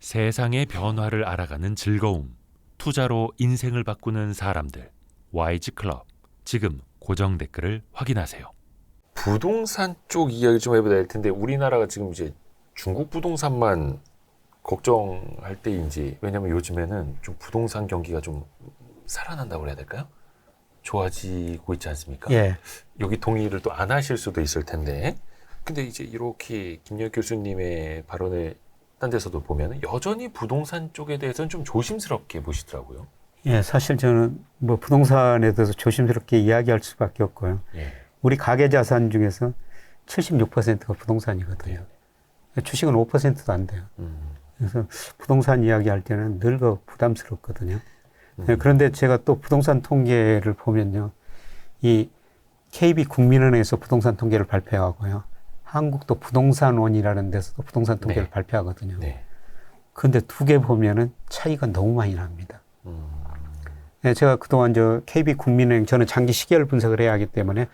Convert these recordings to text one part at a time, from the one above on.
세상의 변화를 알아가는 즐거움, 투자로 인생을 바꾸는 사람들, YG클럽. 지금 고정 댓글을 확인하세요. 부동산 쪽 이야기 좀 해봐야 될 텐데 우리나라가 지금 이제 중국 부동산만 걱정할 때인지, 왜냐면 요즘에는 좀 부동산 경기가 좀 살아난다고 해야 될까요? 좋아지고 있지 않습니까? 예. 여기 동의를 또 안 하실 수도 있을 텐데, 근데 이제 이렇게 김여익 교수님의 발언을 딴 데서도 보면 여전히 부동산 쪽에 대해서는 좀 조심스럽게 보시더라고요. 예, 사실 저는 뭐 부동산에 대해서 조심스럽게 이야기할 수밖에 없고요. 예. 우리 가계 자산 중에서 76%가 부동산이거든요. 주식은 5%도 안 돼요. 그래서 부동산 이야기할 때는 늘 부담스럽거든요. 예, 그런데 제가 또 부동산 통계를 보면요. 이 KB국민은행에서 부동산 통계를 발표하고요. 한국도 부동산원이라는 데서도 부동산 통계를 네. 발표하거든요. 네. 그런데 두 개 보면은 차이가 너무 많이 납니다. 네, 제가 그동안 KB국민은행, 저는 장기 시계열 분석을 해야 하기 때문에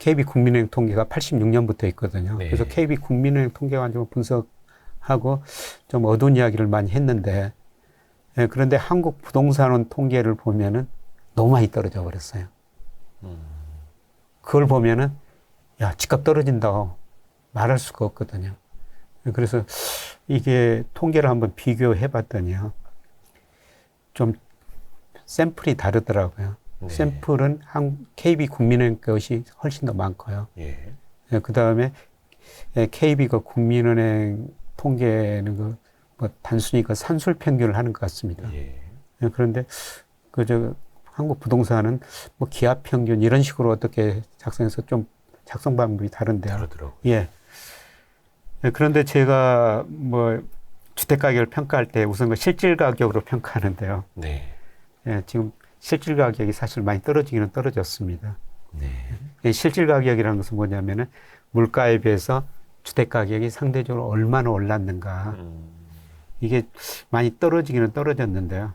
KB국민은행 통계가 86년부터 있거든요. 네. 그래서 KB국민은행 통계와 좀 분석하고 좀 어두운 이야기를 많이 했는데, 네, 그런데 한국 부동산원 통계를 보면은 너무 많이 떨어져 버렸어요. 그걸 보면은, 야, 집값 떨어진다고 말할 수가 없거든요. 그래서 이게 통계를 한번 비교해 봤더니요. 좀 샘플이 다르더라고요. 네. 샘플은 KB국민은행 것이 훨씬 더 많고요. 예. 그 다음에 KB가 국민은행 통계는 뭐 단순히 산술 평균을 하는 것 같습니다. 예. 그런데 한국 부동산은 뭐 기압 평균 이런 식으로 어떻게 작성해서 좀 작성 방법이 다른데요. 다르더라고요. 예. 그런데 제가 뭐 주택 가격을 평가할 때 우선 실질 가격으로 평가하는데요. 네. 예, 지금 실질 가격이 사실 많이 떨어지기는 떨어졌습니다. 네. 실질 가격이라는 것은 뭐냐면은 물가에 비해서 주택 가격이 상대적으로 얼마나 올랐는가. 이게 많이 떨어지기는 떨어졌는데요.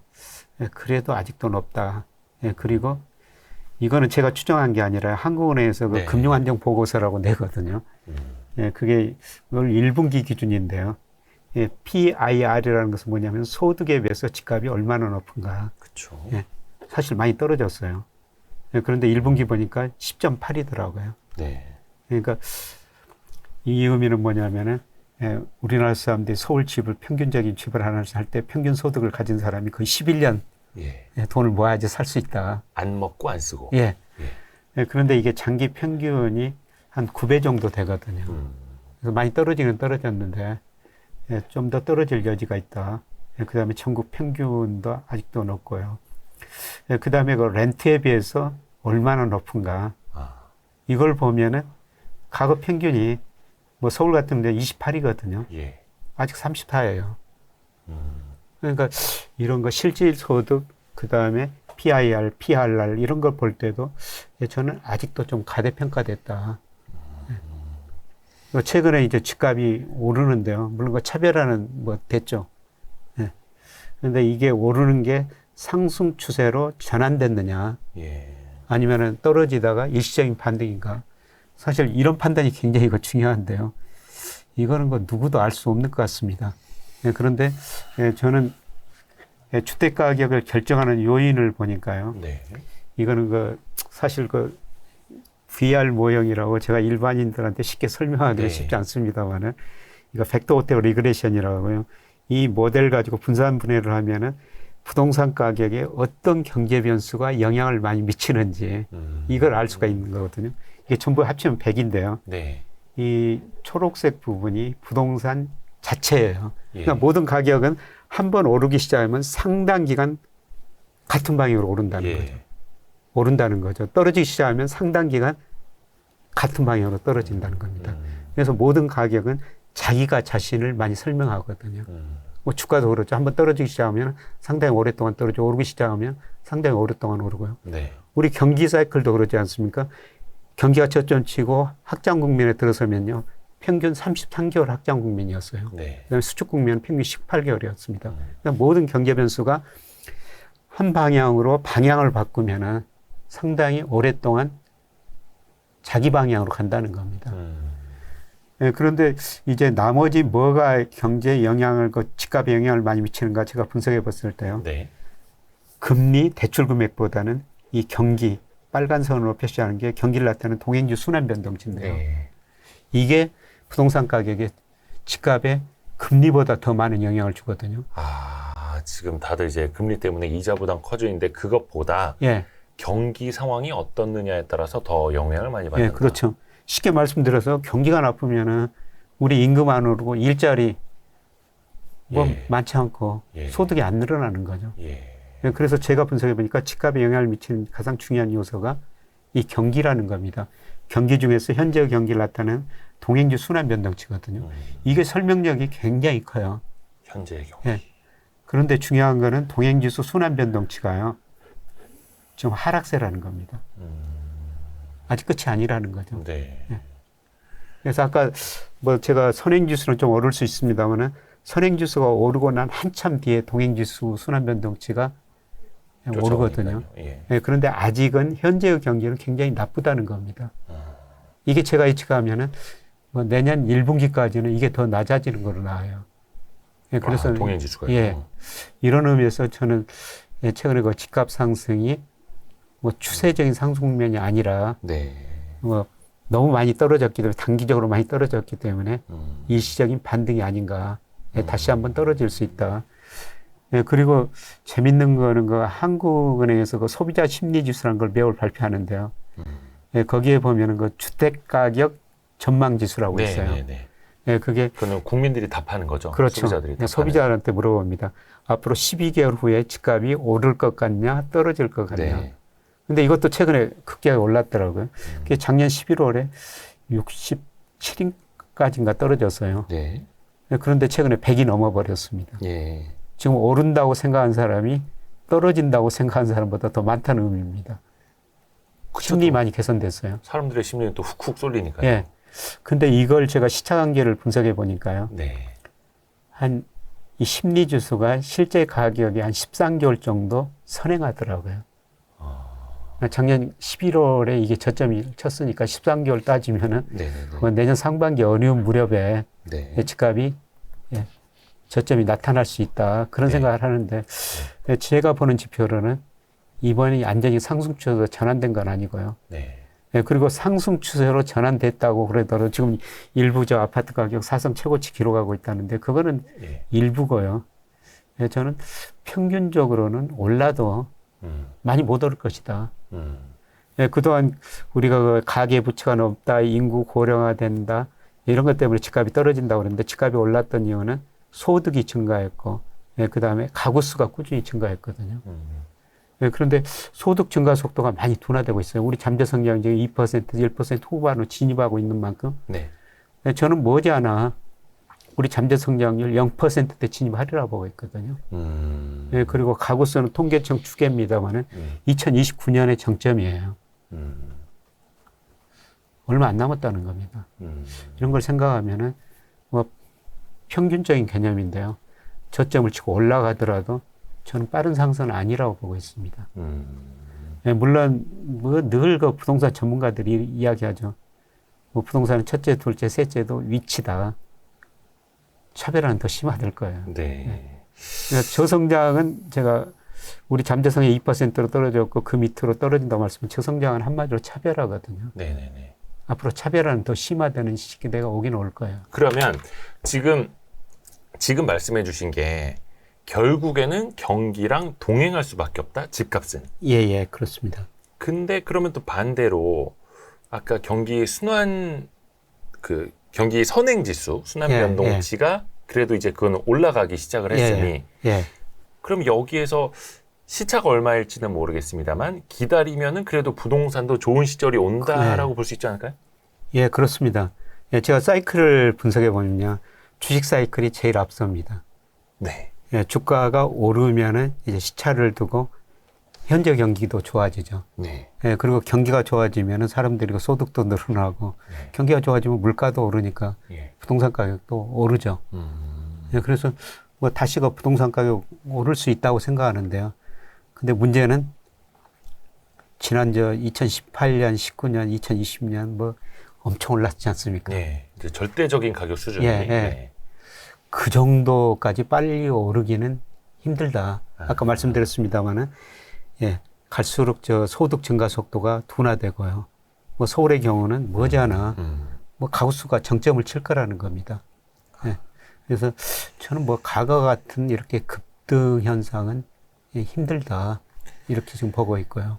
예, 그래도 아직도 높다. 예, 그리고 이거는 제가 추정한 게 아니라 한국은행에서 네. 금융안정보고서라고 내거든요. 예, 그게 오늘 1분기 기준인데요. 예, PIR이라는 것은 뭐냐면 소득에 비해서 집값이 얼마나 높은가. 그렇죠. 예, 사실 많이 떨어졌어요. 예, 그런데 1분기 보니까 10.8이더라고요. 네. 그러니까 이 의미는 뭐냐면은 우리나라 사람들이 서울 집을 평균적인 집을 하나 살 때 평균 소득을 가진 사람이 거의 11년 예. 돈을 모아야지 살 수 있다. 안 먹고 안 쓰고. 예. 예. 그런데 이게 장기 평균이 한 9배 정도 되거든요. 그래서 많이 떨어지는 떨어졌는데 좀 더 떨어질 여지가 있다. 그 다음에 전국 평균도 아직도 높고요. 그 다음에 그 렌트에 비해서 얼마나 높은가. 이걸 보면은 가구 평균이 뭐 서울 같은 데 28이거든요. 예. 아직 34예요. 그러니까 이런 거 실질 소득, 그 다음에 PIR, PRR 이런 걸 볼 때도 저는 아직도 좀 가대평가됐다. 최근에 이제 집값이 오르는데요. 물론 그 차별화는 뭐 됐죠. 예. 그런데 이게 오르는 게 상승 추세로 전환됐느냐, 예. 아니면은 떨어지다가 일시적인 반등인가. 사실 이런 판단이 굉장히 중요한데요. 이거는 누구도 알 수 없는 것 같습니다. 예, 그런데 저는 주택 가격을 결정하는 요인을 보니까요. 네. 이거는 사실 VR 모형이라고 제가 일반인들한테 쉽게 설명하기는 네. 쉽지 않습니다만은 이거 벡터 오토 리그레션이라고 하고요. 이 모델 가지고 분산 분해를 하면은 부동산 가격에 어떤 경제 변수가 영향을 많이 미치는지 이걸 알 수가 있는 거거든요. 이게 전부 합치면 100인데요. 네. 이 초록색 부분이 부동산 자체예요. 예. 그러니까 모든 가격은 한번 오르기 시작하면 상당 기간 같은 방향으로 오른다는 예. 거죠. 오른다는 거죠. 떨어지기 시작하면 상당 기간 같은 방향으로 떨어진다는 겁니다. 그래서 모든 가격은 자기가 자신을 많이 설명하거든요. 뭐 주가도 그렇죠. 한번 떨어지기 시작하면 상당히 오랫동안 떨어지고 오르기 시작하면 상당히 오랫동안 오르고요. 네. 우리 경기 사이클도 그렇지 않습니까? 경기가 저점 치고 확장 국면에 들어서면요. 평균 33개월 확장 국면이었어요. 네. 그다음에 수축 국면은 평균 18개월이었습니다. 그러니까 모든 경제 변수가 한 방향으로 방향을 바꾸면은 상당히 오랫동안 자기 방향으로 간다는 겁니다. 예, 그런데 이제 나머지 뭐가 경제에 영향을, 그 집값에 영향을 많이 미치는가 제가 분석해 봤을 때요. 네. 금리, 대출 금액보다는 이 경기, 빨간 선으로 표시하는 게 경기를 나타내는 동행주 순환 변동치인데요. 네. 이게 부동산 가격에 집값에 금리보다 더 많은 영향을 주거든요. 아, 지금 다들 이제 금리 때문에 이자 부담 커져 있는데 그것보다 예, 경기 상황이 어떻느냐에 따라서 더 영향을 많이 받는다. 예, 그렇죠. 쉽게 말씀드려서 경기가 나쁘면은 우리 임금 안 오르고 일자리 뭐 예. 많지 않고 예. 소득이 안 늘어나는 거죠. 예. 예, 그래서 제가 분석해 보니까 집값에 영향을 미치는 가장 중요한 요소가 이 경기라는 겁니다. 경기 중에서 현재 경기를 나타내는 동행주 순환 변동치거든요. 이게 설명력이 굉장히 커요. 현재의 경기. 예. 그런데 중요한 거는 동행지수 순환 변동치가요. 좀 하락세라는 겁니다. 아직 끝이 아니라는 거죠. 네. 그래서 아까 뭐 제가 선행지수는 좀 오를 수 있습니다만은 선행지수가 오르고 난 한참 뒤에 동행지수 순환 변동치가 오르거든요. 예. 예, 그런데 아직은 현재의 경기는 굉장히 나쁘다는 겁니다. 이게 제가 예측하면은 뭐 내년 1분기까지는 이게 더 낮아지는 걸로 나와요. 예, 그래서 동행지수가요. 예, 이런 의미에서 저는 예, 최근에 그 집값 상승이 뭐 추세적인 상승면이 아니라 네. 뭐 너무 많이 떨어졌기 때문에 단기적으로 많이 떨어졌기 때문에 일시적인 반등이 아닌가. 예, 다시 한번 떨어질 수 있다. 예, 그리고 재밌는 거는 그 한국은행에서 그 소비자 심리 지수라는 걸 매월 발표하는데요. 예, 거기에 보면은 그 주택 가격 전망 지수라고 네, 있어요. 네, 네. 예, 그게 그거는 국민들이 답하는 거죠. 그렇죠. 소비자들이 예, 소비자한테 물어봅니다. 앞으로 12개월 후에 집값이 오를 것 같냐, 떨어질 것 같냐. 네. 근데 이것도 최근에 급격하게 올랐더라고요. 그게 작년 11월에 67인까지인가 떨어졌어요. 네. 예, 그런데 최근에 100이 넘어버렸습니다. 예. 지금 오른다고 생각한 사람이 떨어진다고 생각한 사람보다 더 많다는 의미입니다. 심리 많이 개선됐어요. 사람들의 심리는 또 훅훅 쏠리니까요. 예. 근데 이걸 제가 시차 관계를 분석해 보니까요. 네. 한 이 심리 지수가 실제 가격이 한 13개월 정도 선행하더라고요. 작년 11월에 이게 저점이 쳤으니까 13개월 따지면은 네, 뭐 내년 상반기 어느 무렵에 네. 집값이 예, 저점이 나타날 수 있다. 그런 네. 생각을 하는데 예, 제가 보는 지표로는 이번이 완전히 상승 추세로 전환된 건 아니고요. 네. 예, 그리고 상승 추세로 전환됐다고 그러더라도 지금 일부 저 아파트 가격 사상 최고치 기록하고 있다는데 그거는 예. 일부고요. 예, 저는 평균적으로는 올라도 많이 못 오를 것이다. 예, 그동안 우리가 그 가계 부채가 높다, 인구 고령화된다, 이런 것 때문에 집값이 떨어진다고 그러는데 집값이 올랐던 이유는 소득이 증가했고, 예, 그 다음에 가구 수가 꾸준히 증가했거든요. 예, 그런데 소득 증가 속도가 많이 둔화되고 있어요. 우리 잠재 성장률이 2%, 1% 후반으로 진입하고 있는 만큼, 네. 예, 저는 머지않아 우리 잠재 성장률 0%대 진입하리라고 보고 있거든요. 예, 그리고 가구 수는 통계청 추계입니다만은 2029년의 정점이에요. 얼마 안 남았다는 겁니다. 이런 걸 생각하면은 뭐 평균적인 개념인데요. 저점을 치고 올라가더라도 저는 빠른 상승은 아니라고 보고 있습니다. 예, 물론 뭐 늘 그 부동산 전문가들이 이야기하죠. 뭐 부동산은 첫째, 둘째, 셋째도 위치다. 차별화는 더 심화될 거예요. 네. 그러니까 저성장은 제가 우리 잠재성이 2%로 떨어졌고 그 밑으로 떨어진다고 말씀은 저성장은 한마디로 차별화거든요. 네네네. 앞으로 차별화는 더 심화되는 시기가 오긴 올 거예요. 그러면 지금 말씀해 주신 게 결국에는 경기랑 동행할 수밖에 없다. 집값은. 예, 그렇습니다. 근데 그러면 또 반대로 아까 경기 순환 경기 선행지수 순환 예, 변동치가 그래도 이제 그건 올라가기 시작을 했으니 예. 그럼 여기에서 시차가 얼마일지는 모르겠습니다만 기다리면은 그래도 부동산도 좋은 시절이 온다라고 볼 수 있지 않을까요? 예, 그렇습니다. 예, 제가 사이클을 분석해 보면요. 주식 사이클이 제일 앞섭니다. 네. 예, 주가가 오르면은 이제 시차를 두고 현재 경기도 좋아지죠. 네. 예, 그리고 경기가 좋아지면은 사람들이 소득도 늘어나고 경기가 좋아지면 물가도 오르니까 예. 부동산 가격도 오르죠. 예, 그래서 뭐 다시 그 부동산 가격 오를 수 있다고 생각하는데요. 근데 문제는 지난 2018년, 19년, 2020년 뭐 엄청 올랐지 않습니까? 네. 이제 절대적인 가격 수준이. 예, 예. 네. 그 정도까지 빨리 오르기는 힘들다. 아까 말씀드렸습니다마는 예, 갈수록 저 소득 증가 속도가 둔화되고요. 뭐 서울의 경우는 머지않아 뭐 가구 수가 정점을 칠 거라는 겁니다. 예. 그래서 저는 뭐 과거 같은 이렇게 급등 현상은 예, 힘들다 이렇게 지금 보고 있고요.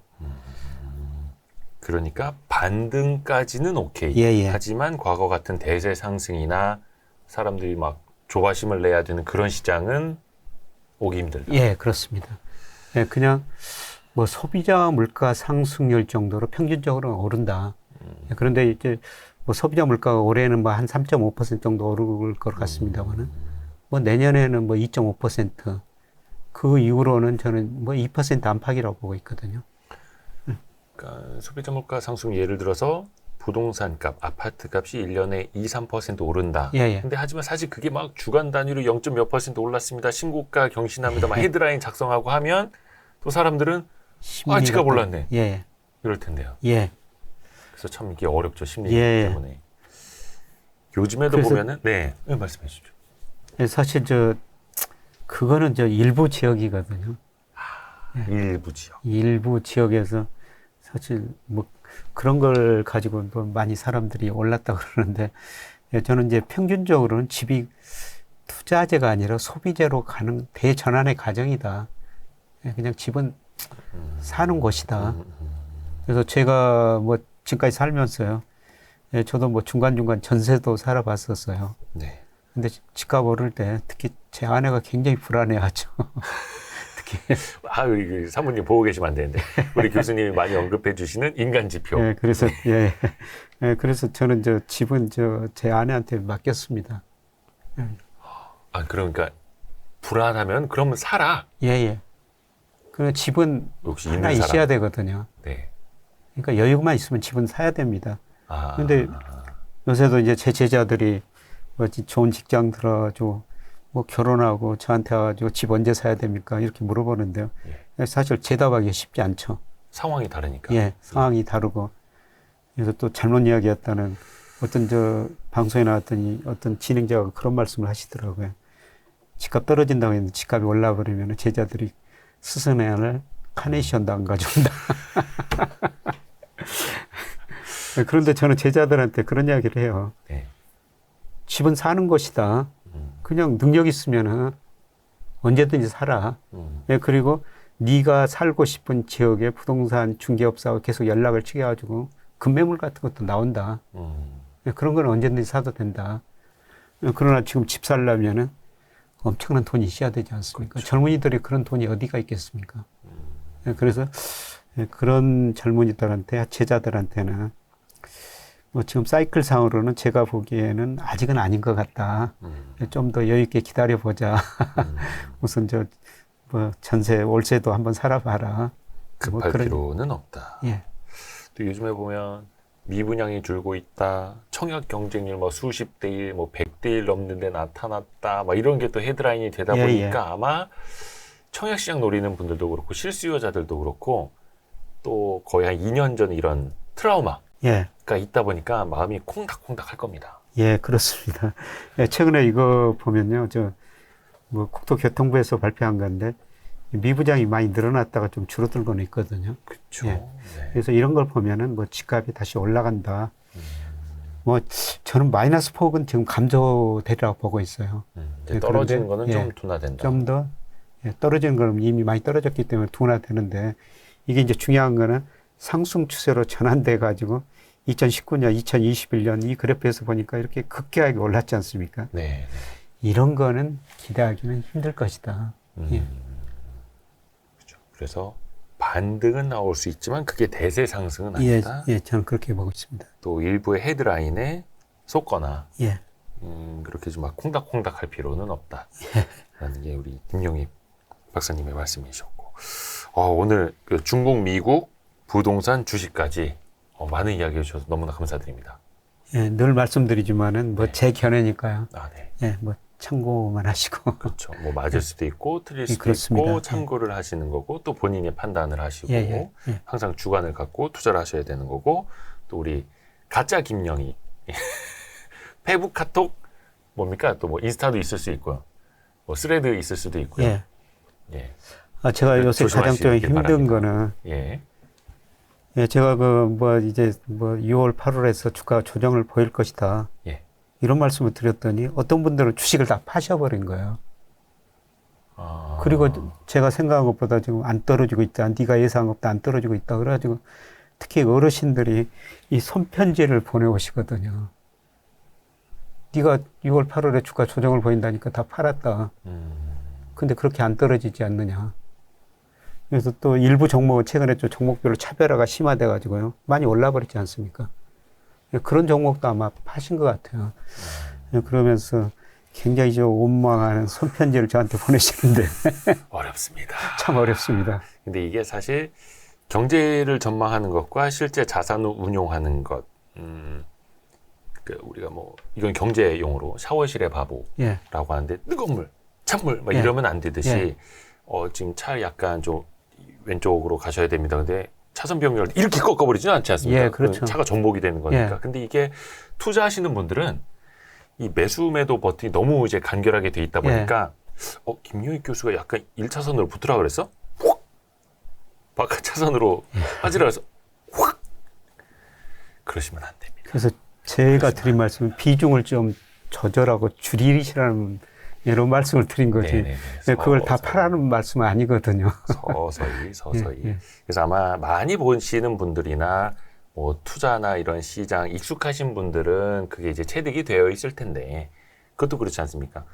그러니까 반등까지는 오케이. 예, 예. 하지만 과거 같은 대세 상승이나 사람들이 막 조바심을 내야 되는 그런 시장은 오기 힘들다. 예, 그렇습니다. 예, 그냥 뭐 소비자 물가 상승률 정도로 평균적으로 오른다. 예, 그런데 이제 뭐 소비자 물가가 올해는 뭐 한 3.5% 정도 오를 것 같습니다만은 뭐 내년에는 뭐 2.5%, 그 이후로는 저는 뭐 2% 안팎이라고 보고 있거든요. 그러니까 소비자 물가 상승 예를 들어서 부동산 값, 아파트 값이 1년에 2, 3% 오른다. 예, 예. 근데 하지만 사실 그게 막 주간 단위로 0. 몇 % 올랐습니다. 신고가 경신합니다. 막 헤드라인 작성하고 하면 또 사람들은 집값 올랐네. 예, 이럴 텐데요. 예. 그래서 참 이게 어렵죠. 심리 예. 때문에. 요즘에도 그래서- 보면은 네, 말씀해 주십시오. 예, 사실 그거는 일부 지역이거든요. 일부 지역. 일부 지역에서 사실 뭐 그런 걸 가지고 또 많이 사람들이 올랐다 그러는데 예, 저는 이제 평균적으로는 집이 투자재가 아니라 소비재로 가는 대전환의 과정이다. 예, 그냥 집은 사는 곳이다. 그래서 제가 뭐 지금까지 살면서요. 예, 저도 뭐 중간중간 전세도 살아봤었어요. 네. 근데 집값 오를 때 특히 제 아내가 굉장히 불안해하죠. 특히 우리 사모님 보고 계시면 안 되는데 우리 교수님이 많이 언급해 주시는 인간 지표. 예, 그래서 예, 예, 그래서 저는 집은 제 아내한테 맡겼습니다. 그러니까 불안하면 그러면 살아. 예, 예. 그 집은 역시 하나 있는 있어야 사람. 되거든요. 네. 그러니까 여유만 있으면 집은 사야 됩니다. 아. 근데 요새도 이제 제 제자들이 뭐 좋은 직장 들어가지고 뭐 결혼하고 저한테 와가지고 집 언제 사야 됩니까? 이렇게 물어보는데요. 사실 대답하기 쉽지 않죠. 상황이 다르니까. 예, 상황이 다르고. 그래서 또 잘못 이야기했다는 어떤 방송에 나왔더니 어떤 진행자가 그런 말씀을 하시더라고요. 집값 떨어진다고 했는데 집값이 올라버리면 제자들이 스승의 카네이션도 안 가져온다. 그런데 저는 제자들한테 그런 이야기를 해요. 네. 집은 사는 곳이다. 그냥 능력 있으면은 언제든지 살아. 예, 그리고 네가 살고 싶은 지역의 부동산 중개업사와 계속 연락을 취해가지고 급매물 같은 것도 나온다. 예, 그런 건 언제든지 사도 된다. 예, 그러나 지금 집 살려면은 엄청난 돈이 있어야 되지 않습니까? 그렇죠. 젊은이들이 그런 돈이 어디가 있겠습니까? 예, 그래서 예, 그런 젊은이들한테, 제자들한테는 뭐 지금 사이클 상으로는 제가 보기에는 아직은 아닌 것 같다. 좀 더 여유 있게 기다려 보자. 우선 뭐 전세, 월세도 한번 살아봐라. 급할 그런- 필요는 없다. 예, 또 요즘에 보면 미분양이 줄고 있다. 청약 경쟁률 뭐 수십 대 1, 뭐 100대 1 넘는 데 나타났다. 막 이런 게 또 헤드라인이 되다 예, 보니까 아마 청약 시장 노리는 분들도 그렇고 실수요자들도 그렇고 또 거의 한 2년 전 이런 트라우마가 예, 있다 보니까 마음이 콩닥콩닥 할 겁니다. 예, 그렇습니다. 예, 최근에 이거 보면요, 뭐 국토교통부에서 발표한 건데 미분양이 많이 늘어났다가 좀 줄어들고는 있거든요. 그렇죠. 예. 네. 그래서 이런 걸 보면은 뭐 집값이 다시 올라간다. 뭐 저는 마이너스 폭은 지금 감소되리라고 보고 있어요. 이제 예, 떨어지는 그런데, 거는 예, 좀 둔화된다. 좀 더 떨어지는 거는 이미 많이 떨어졌기 때문에 둔화되는데 이게 이제 중요한 거는 상승 추세로 전환돼 가지고 2019년, 2021년 이 그래프에서 보니까 이렇게 급격하게 올랐지 않습니까? 네. 이런 거는 기대하기는 힘들 것이다. 예. 그렇죠. 그래서 반등은 나올 수 있지만 그게 대세 상승은 예, 아니다. 예, 저는 그렇게 보고 있습니다. 또 일부의 헤드라인에 속거나 예, 그렇게 좀 막 콩닥콩닥 할 필요는 없다. 라는 게 우리 김용희 박사님의 말씀이셨고 오늘 그 중국, 미국 부동산 주식까지 많은 이야기 해주셔서 너무나 감사드립니다. 예, 늘 말씀드리지만은 뭐 제 견해니까요. 네. 예, 뭐 참고만 하시고. 그렇죠. 뭐 맞을 수도 있고 틀릴 수도 그렇습니다. 있고 예. 참고를 하시는 거고 또 본인의 판단을 하시고 예, 예, 예. 항상 주관을 갖고 투자를 하셔야 되는 거고 또 우리 가짜 김영희 페북, 카톡 뭡니까? 또 뭐 인스타도 있을 수 있고요. 뭐 스레드 있을 수도 있고요. 예. 예. 제가 요새 가장 좀 조심하시길 힘든 바랍니다. 거는 예. 예, 제가 이제 6월, 8월에서 주가 조정을 보일 것이다. 예. 이런 말씀을 드렸더니 어떤 분들은 주식을 다 파셔버린 거예요. 아. 그리고 제가 생각한 것보다 지금 안 떨어지고 있다. 네가 예상한 것보다 안 떨어지고 있다. 그래가지고 특히 어르신들이 이 손편지를 보내오시거든요. 네가 6월, 8월에 주가 조정을 보인다니까 다 팔았다. 근데 그렇게 안 떨어지지 않느냐. 그래서 또 일부 종목은 최근에 좀 종목별로 차별화가 심화돼가지고요. 많이 올라버리지 않습니까? 그런 종목도 아마 파신 것 같아요. 그러면서 굉장히 좀 원망하는 손편지를 저한테 보내시는데 어렵습니다. 참 어렵습니다. 근데 이게 사실 경제를 전망하는 것과 실제 자산을 운용하는 것, 그 우리가 뭐 이건 경제 용어로 샤워실의 바보라고 예. 하는데 뜨거운 물, 찬물 막 예. 이러면 안 되듯이 예. 지금 차 약간 좀 왼쪽으로 가셔야 됩니다. 근데 차선 변경을 이렇게 꺾어버리지는 않지 않습니까? 예, 그렇죠. 차가 전복이 되는 거니까. 예. 근데 이게 투자하시는 분들은 이 매수 매도 버튼이 너무 이제 간결하게 돼 있다 보니까 김효익 교수가 약간 1차선으로 붙으라 그랬어? 확! 바깥 차선으로 빠지라 그래서 확! 그러시면 안 됩니다. 그래서 제가 드린 말씀은 비중을 좀 조절하고 줄이시라는 이런 말씀을 드린 거지. 네네네. 그걸 다 서서히. 파라는 말씀은 아니거든요. 서서히. 예, 예. 그래서 아마 많이 보시는 분들이나 뭐 투자나 이런 시장 익숙하신 분들은 그게 이제 체득이 되어 있을 텐데 그것도 그렇지 않습니까?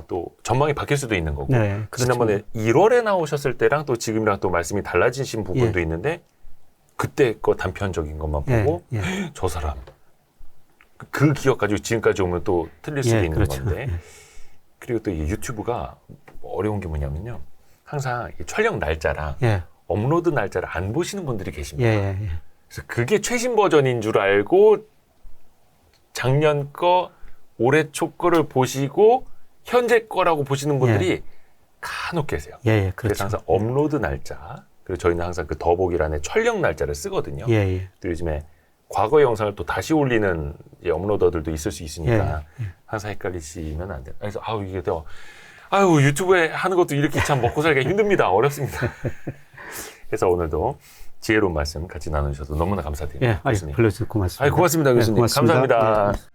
또 전망이 바뀔 수도 있는 거고. 네, 그렇죠. 지난번에 1월에 나오셨을 때랑 또 지금이랑 또 말씀이 달라지신 부분도 예. 있는데 그때 거 단편적인 것만 예, 보고 예. 저 사람 그 기억 가지고 지금까지 오면 또 틀릴 수도 예, 있는 그렇죠. 건데 예. 그리고 또 이 유튜브가 어려운 게 뭐냐면요. 항상 이 촬영 날짜랑 예. 업로드 날짜를 안 보시는 분들이 계십니다. 예, 예. 그래서 그게 최신 버전인 줄 알고 작년 거, 올해 초 거를 보시고 현재 거라고 보시는 분들이 간혹 계세요. 예, 예, 그래서 그렇죠. 항상 업로드 날짜, 그리고 저희는 항상 그 더보기란에 촬영 날짜를 쓰거든요. 예, 예. 또 요즘에 과거 영상을 또 다시 올리는 이제 업로더들도 있을 수 있으니까 항상 헷갈리시면 안 돼요. 그래서 이게 또 유튜브에 하는 것도 이렇게 참 먹고 살기가 힘듭니다. 어렵습니다. 그래서 오늘도 지혜로운 말씀 같이 나누셔서 너무나 감사드립니다. 예, 교수님. 불러주셔서 고맙습니다. 고맙습니다, 교수님. 고맙습니다. 감사합니다. 예.